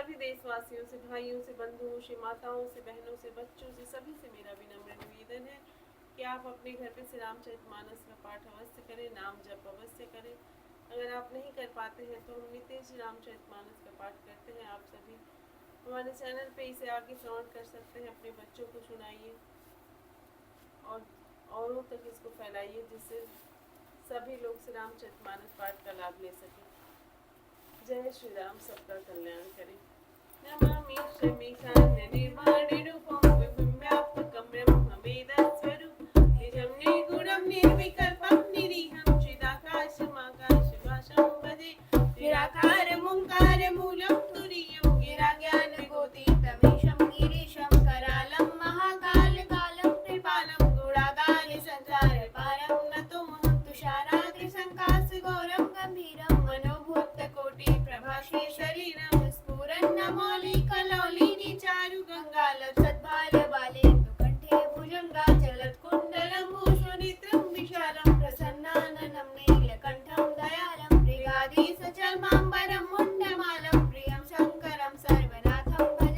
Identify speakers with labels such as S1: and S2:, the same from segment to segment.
S1: सभी देशवासियों से, भाइयों से, बंधुओं से, माताओं से, बहनों से, बच्चों से, सभी से मेरा विनम्र निवेदन है कि आप अपने घर पे श्री रामचरितमानस का पाठ अवश्य करें, नाम जप अवश्य करें। अगर आप नहीं कर पाते हैं तो हम नित्य श्री रामचरितमानस का पाठ करते हैं। आप सभी हमारे चैनल पे इसे आगे श्रवण कर सकते हैं, अपने बच्चों को सुनाइए और औरों तक इसको फैलाइए, जिससे सभी लोग श्री रामचरितमानस पाठ का लाभ ले सकें। जय श्री राम, सबका कल्याण करें। नमामि शमीशान्य निर्वाणरूपं विव्यापकं ब्रह्मवेदस्वरूपं निजं निर्गुणं निर्विकल्पं निरीहं चिदाकाशमाकाशभासं भजे। निराकारमोङ्कारमूलं तुरीयं गिराज्ञानगोतीतमीशं गिरीशं करालं महाकालकालं कृपालं गुणागारसंसारपारं नतोऽहं तुषाराद्रिसङ्काशगौरं गम्भीरं मनोभूतकोटिप्रभासे शरीरं स्फुरन्नमौलिकलौलिनी चारुगङ्गालसद्बालबालेन्दुकण्ठे भुजङ्गाचलत्कुण्डलं भूषणित्रं विशालं प्रसन्नाननं नीलकण्ठं दयालं मृगाधीशचर्माम्बरं मुण्डमालं प्रियं शङ्करं सर्वनाथं भज।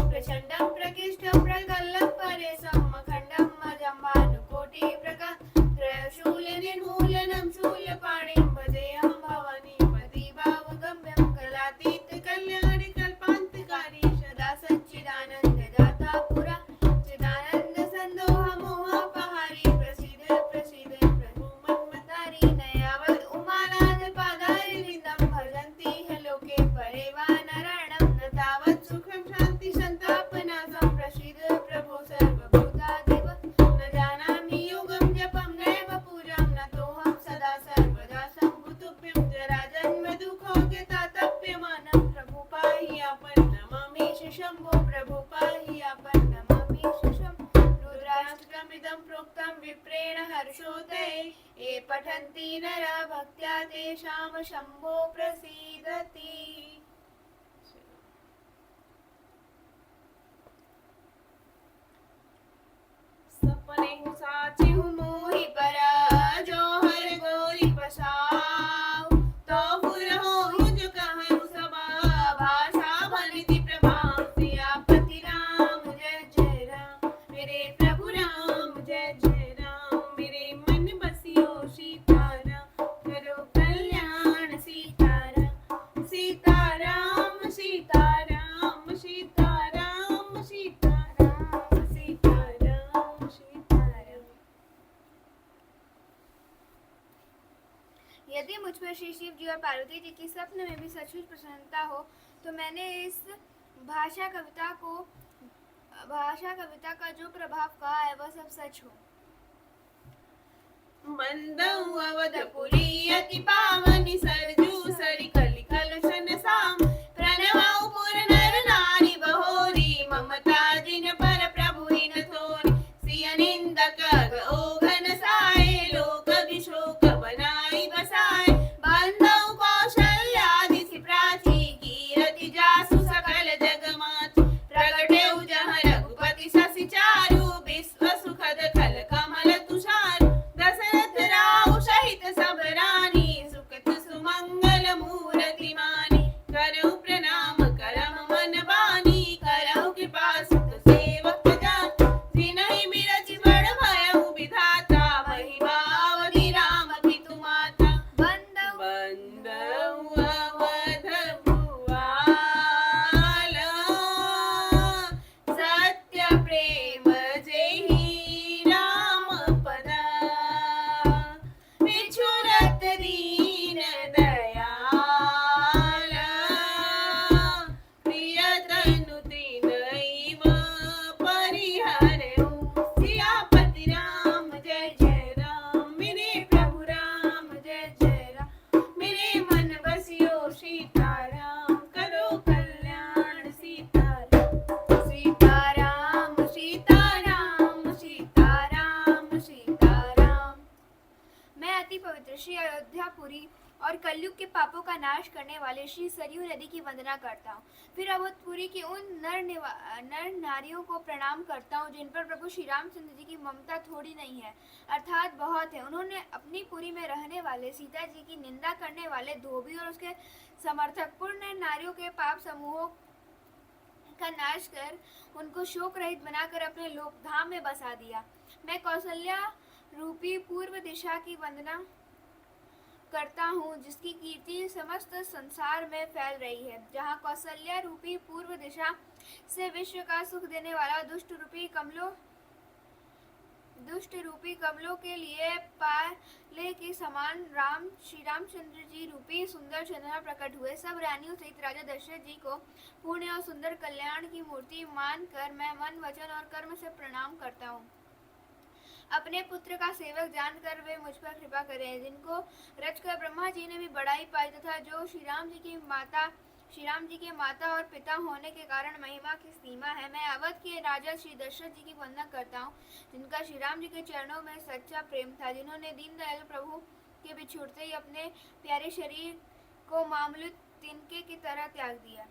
S1: प्रचण्डं प्रकृष्टं प्रगल्लं परेशं मखण्डं मजम्बानुकोटिप्रकाशूलनिर्मूलनं शूलपाणिं भजेऽहं भवानीपतिभावगम्यं कलातीतकल्याणि कल्पान्तकारी सदा सच्चिदानन्ददाता पुरा चिदानन्दसन्दोहमोहापहारी प्रसीद प्रसीद प्रभु मन्मथारी नयावद् उमानाथपादारविन्दं भजन्ति ह्य लोके परेवानराणां न तावत् सुखं शान्ति सन्तापनाशं प्रसीद प्रभो सर्वभूताधिप न जानामि योगं जपं नैव पूजां नतोऽहं सदा सर्वदा शम्भुतुभ्यं जराजन्म दुःखोऽज्ञतातप्यमानं प्रभु पाहि आपन् नमामि शम्भो प्रभु पाहि आपन् नमामि शम्भो। रुद्राष्टकमिदं प्रोक्तं विप्रेण हर्षोदये ये पठन्ति नरा भक्त्या तेषां शम्भो प्रसीदति। सपने हूँ साची हूँ मोहि परा जो हर गोरी पसाओ तो पुर हो जो कहूँ सबा भाषा भनिति प्रभाव सियापति राम जय जय राम मेरे प्रभु राम जय जय राम मेरे मन बसियो सीताराम करो कल्याण सीताराम सीताराम सीताराम सीताराम सीताराम सीताराम सीताराम।
S2: यदि मुझ पर श्री शिव जी और पार्वती जी की स्वप्न में भी सचमुच प्रसन्नता हो तो मैंने इस भाषा कविता का जो प्रभाव कहा है वह सब सच हो।
S1: मंदौ अवधपुरी अति पावनी सरजू सरि कलि कलशन साम प्रणवौ पुर नर नारी बहोरी ममता जिन पर प्रभु हिन थोरी सिय निंदक ओघन साए लोक विशोक बनाई बसाए बंधौ कौशल्यादि सि प्राची कीरति जासु सकल जगमात प्रगटे जहाँ रघुपति शशि चारु विश्व सुखद खल कमल तुषार दशरथ राव सहित सब रानी सुखद सुमंगल मूर्ति मानी करहु प्रणाम करम मन बानी करहु कृपा सुत सेवक जात जिनहि बिरचि बड़ भयउ विधाता महिमावधि राम पितु माता बंदौ अवध भुआला सत्य प्रेम जेहि राम पदा बिछुरत दीन दयाला प्रियतनु तिनैव परिहरऊ सियापति राम जय जय राम मेरे प्रभु राम जय जय राम मेरे मन बसियो सीताराम करो कल्याण सीताराम सीताराम सीताराम सीताराम सीताराम।
S2: मैं अति पवित्र श्री अयोध्यापुरी और कलयुग के पापों का नाश करने वाले श्री सरयू नदी की वंदना करता हूँ। फिर अवधपुरी की उन नर नारियों को प्रणाम करता हूँ जिन पर प्रभु श्री रामचंद्र जी की ममता थोड़ी नहीं है अर्थात बहुत है। उन्होंने अपनी पुरी में रहने वाले सीता जी की निंदा करने वाले धोबी और उसके समर्थक पुण्य नारियों के पाप समूहों का नाश कर उनको शोक रहित बनाकर अपने लोक धाम में बसा दिया। मैं कौशल्या रूपी पूर्व दिशा की वंदना करता हूँ, जिसकी कीर्ति समस्त संसार में फैल रही है। जहाँ कौशल्या रूपी पूर्व दिशा से विश्व का सुख देने वाला दुष्ट रूपी कमलों के लिए पाले के समान श्री रामचंद्र जी रूपी सुंदर चंद्रमा प्रकट हुए। सब रानियों सहित राजा दशरथ जी को पूर्ण और सुंदर कल्याण की मूर्ति मानकर मैं मन, वचन और कर्म से प्रणाम करता हूँ। अपने पुत्र का सेवक जानकर वे मुझ पर कृपा करें, जिनको रचकर ब्रह्मा जी ने भी बड़ाई पाई, तथा जो श्री राम जी के माता और पिता होने के कारण महिमा की सीमा है। मैं अवध के राजा श्री दशरथ जी की वंदना करता हूँ, जिनका श्री राम जी के चरणों में सच्चा प्रेम था, जिन्होंने दीनदयाल प्रभु के बिछुड़ते ही अपने प्यारे शरीर को मामूली तिनके की तरह त्याग दिया।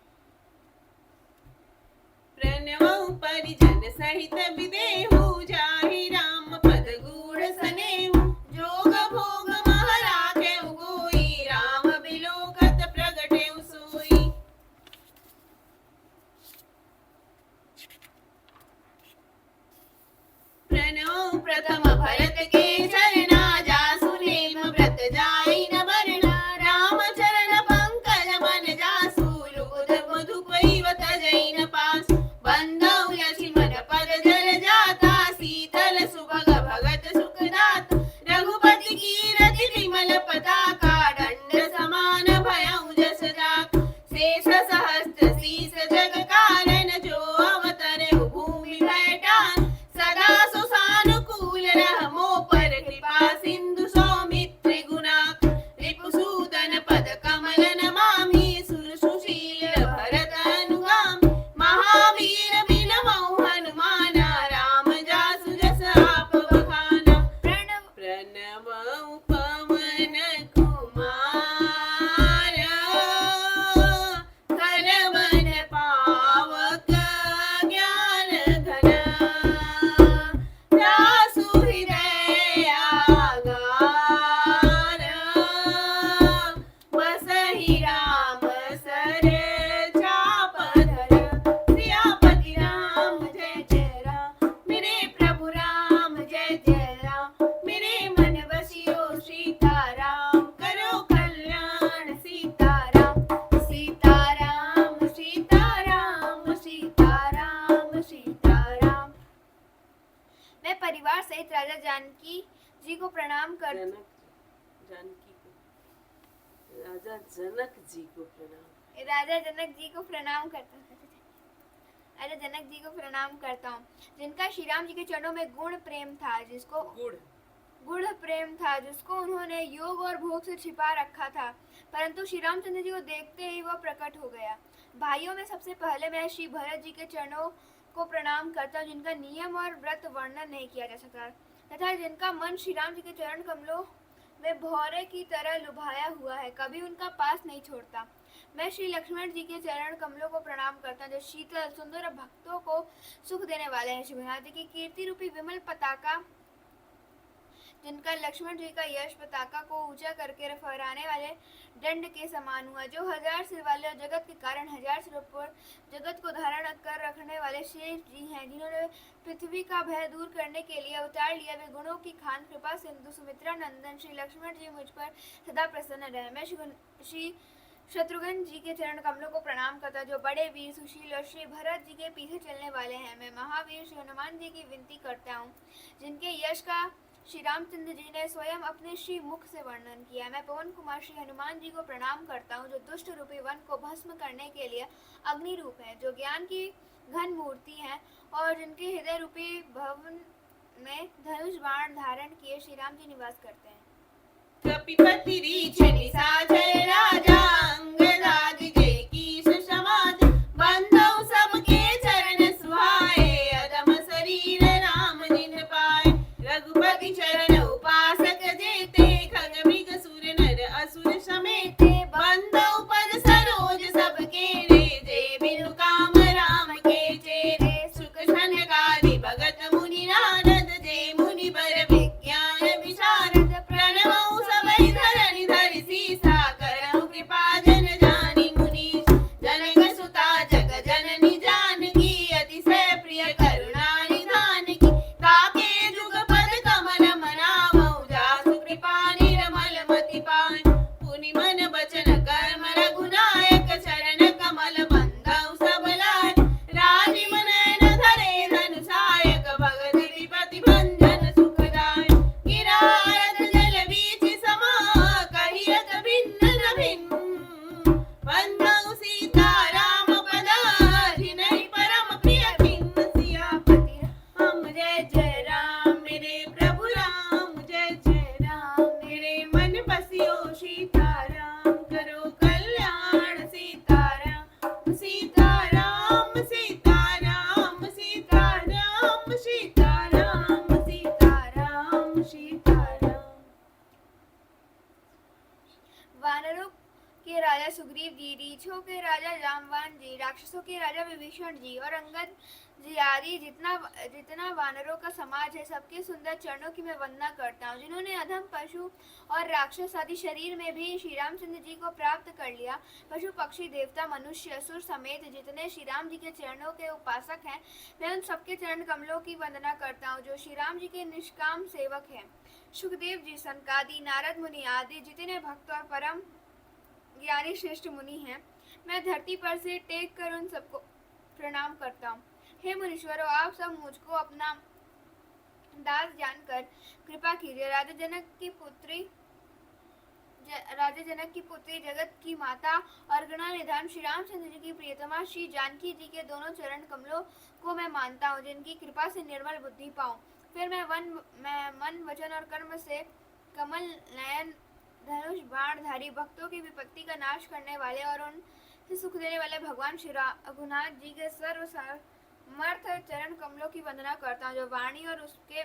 S1: प्रणवं परिजन सहित विदेहु, जाहि राम पद गूढ़ सनेहु। जोग भोग मह राखेउ गोई, राम बिलोकत प्रगटेउ सोई। प्रणव प्रथम भरत के चरना, जासु नेम व्रत जाई न बरना। राम चरण पंकज मन जासु, लुगुध मधुप तजई न पासु। बंधौ लक्ष्मण पद जल जाता, शीतल सुभग भगत सुखदाता। रघुपति कीरति विमल पताका, दंड समान भयउ जस जाका। शेष सहस्त्र शीस जग कारण, जो अवतरउ भूमि भयटान। सदा सुसानुकूल रहमो पर, कृपा सिंधु सौमित्र गुणाक। रिपुसूदन पद कमल नमामि, सुर सुशील भरत अनुगामी। महावीर बिनमौ हनुमाना, राम जासु जस आप बखाना। प्रणवं पवन कुमार, करवन पावक ज्ञान घन। जासु हृदय आगार, बसहि राम सर चाप धर। सियापति राम जय जय राम, मेरे प्रभु राम जय जय राम। मेरे मन बसियो सीताराम, करो कल्याण सीताराम। सीताराम सीताराम सीताराम सीताराम। मैं परिवार सहित राजा जानकी जी को प्रणाम कर राजा जनक जी को प्रणाम।
S2: राजा जनक जी को प्रणाम करता हूँ। राजा जनक जी को प्रणाम करता हूँ, जिनका श्री राम जी के चरणों में गुण प्रेम था, जिसको उन्होंने योग और भोग से छिपा रखा था, परंतु श्री रामचंद्र जी को देखते ही वह प्रकट हो गया। भाइयों में सबसे पहले मैं श्री भरत जी के चरणों को प्रणाम करता हूँ, जिनका नियम और व्रत वर्णन नहीं किया जा सकता, तथा जिनका मन श्री राम जी के चरण कमलों में भौरे की तरह लुभाया हुआ है, कभी उनका पास नहीं छोड़ता। मैं श्री लक्ष्मण जी के चरण कमलों को प्रणाम करता हूँ, जो शीतल सुंदर भक्तों को सुख देने वाले हैं। शिवनाथ की कीर्ति रूपी विमल पताका, जिनका लक्ष्मण जी का यश पताका को ऊंचा करके फहराने वाले दंड के समान हुआ, जो 1000 सिर वाले और जगत के कारण 1000 सिरों पर जगत को धारण कर रखने वाले शेष जी हैं, जिन्होंने पृथ्वी का भय दूर करने के लिए अवतार लिया। वे गुणों की खान, कृपा सिंधु, सुमित्रा नंदन श्री लक्ष्मण जी मुझ पर सदा प्रसन्न रहे। मैं श्री शत्रुघ्न जी के चरण कमलों को प्रणाम करता, जो बड़े वीर सुशील और श्री भरत जी के पीछे चलने वाले हैं। मैं महावीर श्री हनुमान जी की विनती करता हूँ, जिनके यश का श्री रामचंद्र जी ने स्वयं अपने श्री मुख से वर्णन किया। मैं पवन कुमार श्री हनुमान जी को प्रणाम करता हूँ, जो दुष्ट रूपी वन को भस्म करने के लिए अग्नि रूप है, जो ज्ञान की घन मूर्ति है, और जिनके हृदय रूपी भवन में धनुष बाण धारण किए श्री राम जी निवास करते हैं।
S1: कपिपति रीछ निशाचर राजा, अंगदादि जय कीश समाज। बंधौ सबके चरण सुहाए, अदम शरीर राम जिन पाए। रघुपति चरण उपासक जेते, खग मृग सुर नर असुर समेते। बंधौ पद सरोज सबके रे, जय बिनु काम राम के चेरे। सुख सनकादि भगत मुनि नारद, जय मुनि बर विज्ञान विशारद। प्रणवौ सबहि धरनि धरि सीसा, करहु कृपा
S2: हनुमान जी, राक्षसों के राजा विभीषण जी और अंगद जी आदि जितना वानरों का समाज है, सबके सुंदर चरणों की मैं वंदना करता हूँ, जिन्होंने अधम पशु और राक्षस आदि शरीर में भी श्री रामचंद्र जी को प्राप्त कर लिया। पशु पक्षी देवता मनुष्य असुर समेत जितने श्री राम जी के चरणों के उपासक हैं, मैं उन सबके चरण कमलों की वंदना करता हूँ जो श्री राम जी के निष्काम सेवक हैं। सुखदेव जी, सनकादि, नारद मुनि आदि जितने भक्त और परम ज्ञानी श्रेष्ठ मुनि हैं, मैं धरती पर से टेक कर उन सबको प्रणाम करता हूँ। हे मुनीश्वरों, आप सब मुझको अपना दास जानकर कृपा कीजिए। राजा जनक की पुत्री जगत की माता और गणानिधान श्री रामचंद्र जी की प्रियतमा श्री जानकी जी के दोनों चरण कमलों को मैं मानता हूँ, जिनकी कृपा से निर्मल बुद्धि पाऊँ। फिर मैं मन वचन और कर्म से कमल नयन धनुष बाणधारी भक्तों की विपत्ति का नाश करने वाले और उनसे सुख देने वाले भगवान श्री रघुनाथ जी के सर्व समर्थ चरण कमलों की वंदना करता हूँ, जो वाणी और उसके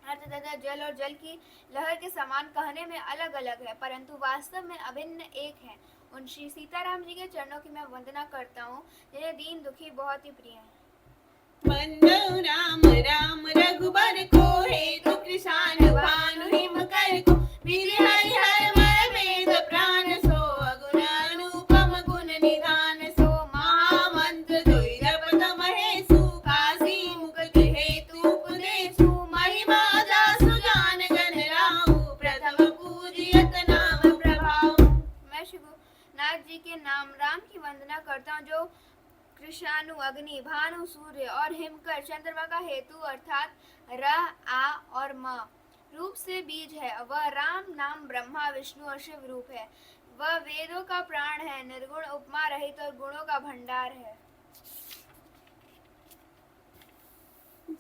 S2: अर्थ तथा जल और जल की लहर के समान कहने में अलग अलग है, परंतु वास्तव में अभिन्न एक है। उन श्री सीताराम जी के चरणों की मैं वंदना करता हूँ, जिन्हें दीन दुखी बहुत ही प्रिय है।
S1: वंदो राम राम रघुबर को, हेतु कृषाण भानु हिम कर को, विधि हरि हर मर वेद प्राण सो, अगुण अनुपम गुण निधान सो, महामंत्र जोई जपत महेशु, काशी मुकुट हेतु उपदेशु, महिमा जासु जान गण राहु, प्रथम पूजियत नाम प्रभाव।
S2: मैं शिवनाथ जी के नाम राम की वंदना करता हूँ, जो कृष्णानु, अग्नि, भानु, सूर्य और हिमकर, चंद्रमा का हेतु अर्थात र, आ और म रूप से बीज है। वह राम नाम ब्रह्मा विष्णु और शिव रूप है। वह वेदों का प्राण है, निर्गुण उपमा रहित और गुणों का भंडार है।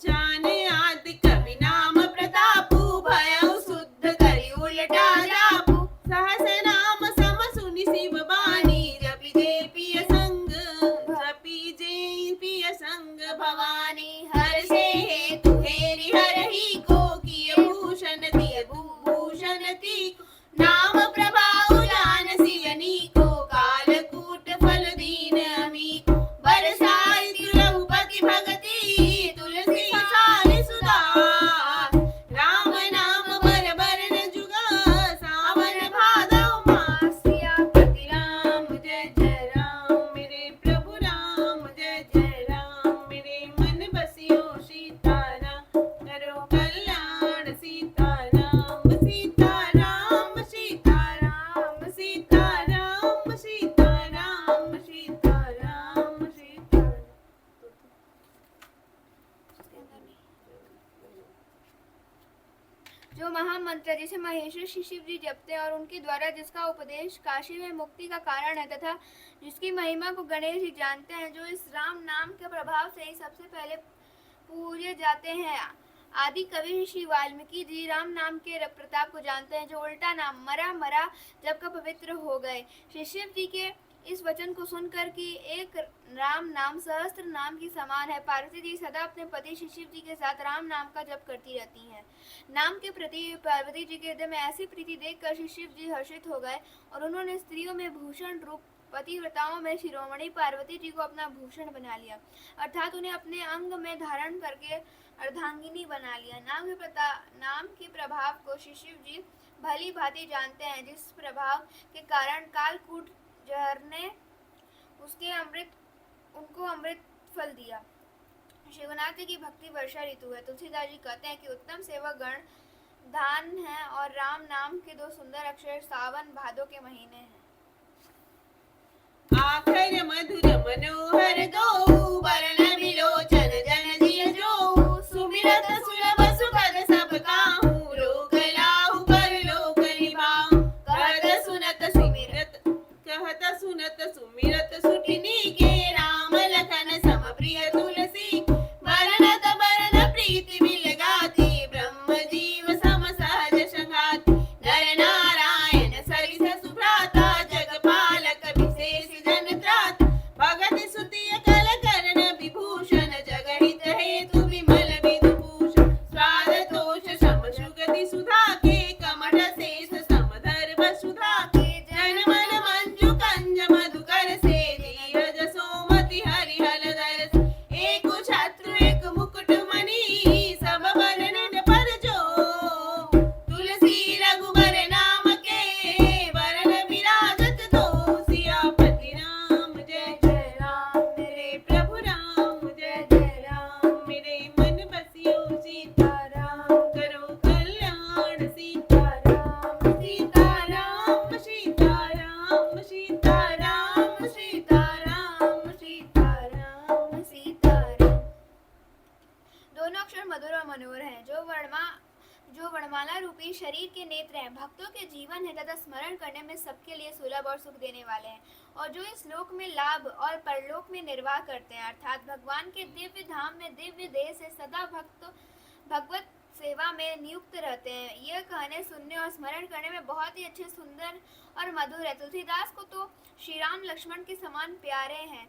S1: जाने आदि कवि नाम प्रतापु, भयउ शुद्ध करि उलटा जापु, सहस नाम सम सुनि शिव बानी, जपि जे पिय संग भवानी, हर से हेतु हेरि हरहि को, किय भूषण दिय भूषण तिको, नाम प्रभाव जान सियनी को, कालकूट फल दीन अमीको, बरसाई रघुपति भगति, तुलसी साल सुधार, राम नाम बर बर न जुगा, सावन भादव मास, सिया पति राम जय जय राम, मेरे प्रभु राम जय जय राम, मेरे मन बसियो सीताराम, करो कल्याण सीताराम, सीताराम सीताराम सीताराम सीताराम सीताराम सीताराम।
S2: जो महामंत्र जिसे महेश्वर श्री शिव जी जपते हैं और उनके द्वारा जिसका उपदेश काशी में मुक्ति का कारण है, तथा जिसकी महिमा को गणेश जी जानते हैं, जो इस राम नाम के प्रभाव से ही सबसे पहले पूजे जाते हैं। आदि कवि श्री वाल्मीकि जी राम नाम के प्रताप को जानते हैं, जो उल्टा नाम मरा मरा जब का पवित्र हो गए। श्री शिव जी के इस वचन को सुनकर कि एक राम नाम सहस्त्र नाम की समान है, पार्वती जी सदा अपने पति श्री शिव जी के साथ राम नाम का जप करती रहती हैं। नाम के प्रति पार्वती जी के हृदय में ऐसी प्रीति देखकर श्री शिव जी हर्षित हो गए और उन्होंने स्त्रियों में भूषण रूप पतिव्रताओं में शिरोमणि पार्वती जी को अपना भूषण बना लिया, अर्थात उन्हें अपने अंग में धारण करके अर्धांगिनी बना लिया। नाम के प्रभाव को श्री शिव जी भली भांति जानते हैं, जिस प्रभाव के कारण कालकूट जहर ने उनको अमृत फल दिया। शिवनाथ जी की भक्ति वर्षा ऋतु है। तुलसीदास जी कहते हैं कि उत्तम सेवक गण धान है और राम नाम के दो सुंदर अक्षर सावन भादो के महीने हैं।
S1: आखर मधुर मनोहर दो, वरण विलोचन जन जिय जो, सुमिरत सुलभ सुखद सब काहू, लोक लाहु पर लोक निभाऊ, कहत सुनत सुमिरत सुठिनी के, राम लखन सम प्रिय तुलसी, बरनत बरन प्रीति मिल गाती, ब्रह्म जीव सम सहज संगाति, नर नारायण सरिस सुभ्राता, जगपालक विशेष जन त्राता, भगत सुतिय कल
S2: रूपी शरीर के नेत्र हैं, भक्तों के जीवन है तथा स्मरण करने में सबके लिए सुलभ और सुख देने वाले हैं, और जो इस लोक में लाभ और परलोक में निर्वाह करते हैं, अर्थात भगवान के दिव्य धाम में दिव्य देह से सदा भगवत सेवा में नियुक्त रहते हैं। यह कहने, सुनने और स्मरण करने में बहुत ही अच्छे, सुंदर और मधुर है। तुलसीदास को तो श्री राम लक्ष्मण के समान प्यारे हैं।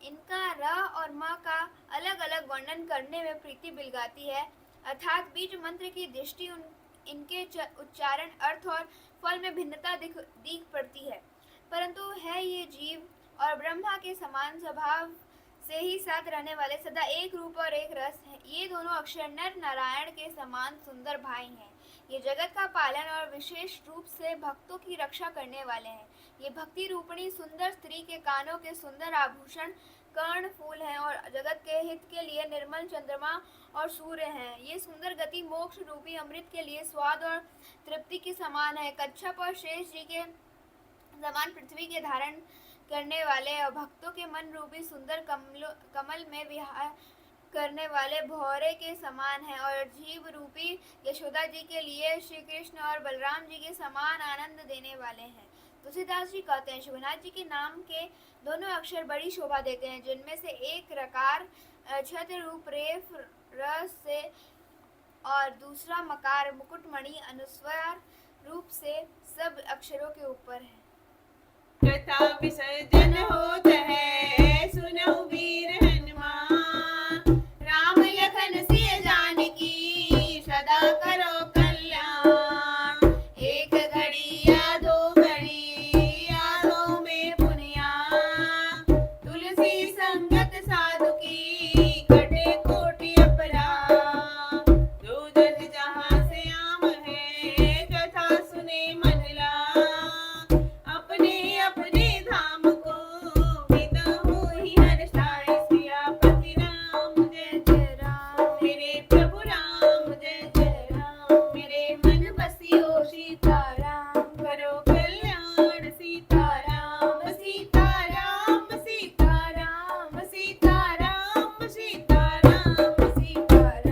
S2: इनका र और म का अलग अलग वर्णन करने में प्रीति बिलगाती है, अर्थात बीज मंत्र की दृष्टि इनके उच्चारण, अर्थ और फल में भिन्नता दिख पड़ती है, परंतु है ये जीव और ब्रह्मा के समान स्वभाव से ही साथ रहने वाले, सदा एक रूप और एक रस है। ये दोनों अक्षर नर नारायण के समान सुंदर भाई हैं। ये जगत का पालन और विशेष रूप से भक्तों की रक्षा करने वाले हैं। ये भक्ति रूपणी सुंदर स्त्री के कानों के सुंदर आभूषण कर्ण फूल हैं और जगत के हित के लिए निर्मल चंद्रमा और सूर्य हैं। ये सुंदर गति मोक्ष रूपी अमृत के लिए स्वाद और तृप्ति के समान है। कच्छप और शेष जी के समान पृथ्वी के धारण करने वाले और भक्तों के मन रूपी सुंदर कमल में विहार करने वाले भौरे के समान है, और जीव रूपी यशोदा जी के लिए श्री कृष्ण और बलराम जी के समान आनंद देने वाले हैं। तुलसीदास जी कहते हैं, शिवनाथ जी के नाम के दोनों अक्षर बड़ी शोभा देते हैं, जिनमें से एक रकार छत्र रूप रेफ रस से और दूसरा मकार मुकुटमणि अनुस्वार रूप से सब अक्षरों के ऊपर है।
S1: कथा विसर्जन हो